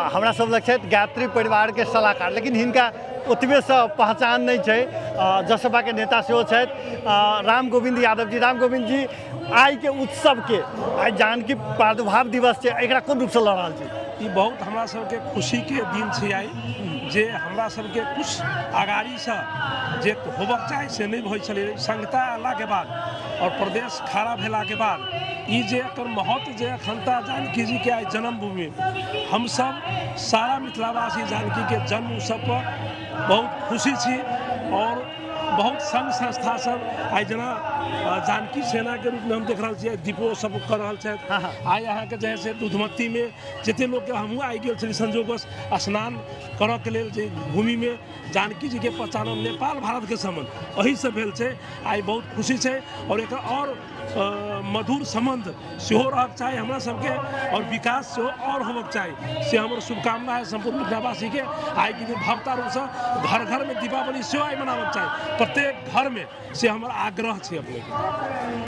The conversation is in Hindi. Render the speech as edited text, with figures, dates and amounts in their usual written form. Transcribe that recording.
हमरा सब लग छथि गायत्री परिवार के सलाहकार, लेकिन हिनका ओतबे से पहचान नहीं है। जसपा के नेता सेहो छथि राम गोविंद यादव जी। राम गोविंद जी, आई के उत्सव के आई जानकी प्रादुर्भाव दिवस है, एकरा कोन रूप से लड़ रहल छी? ई बहुत हमरा सबके खुशी के दिन छै आई, जे हमरा सबके कुछ अगाड़ी से जे होबक चाही से नहीं होइ छलै। संघता अयला के बाद और प्रदेश खड़ा भेला के बाद ई जे एकर महत्व जे अखनता जानकी जी के आई जन्मभूमि, हम सब सारा मिथिलावासी जानकी के जन्म उत्सव पर बहुत खुशी छी। और बहुत संघ संस्था सब आई जना जानकी सेना के रूप में हम देख रहा छे दीपो सब कर रहा छे। आई यहाँ के जैसे दूधमती में जिते लोग के हमहूँ आई गेल छली संजोगवश स्नान करऽ के लेल, जे भूमि में जानकी जी के पहचान नेपाल भारत के संबंध वही से भेल छे। आई बहुत खुशी छे और एक और मधुर संबंध सेहो रहक चाही हमरा सबके, और विकास सेहो और होबक चाही से हमर शुभकामना है संपूर्ण मिथिलावासी के। आई के दिन भव्यता रूप से घर घर में दीपावली सेहो आई मनाबक चाही, प्रत्येक घर में से हमर आग्रह छे अपने के।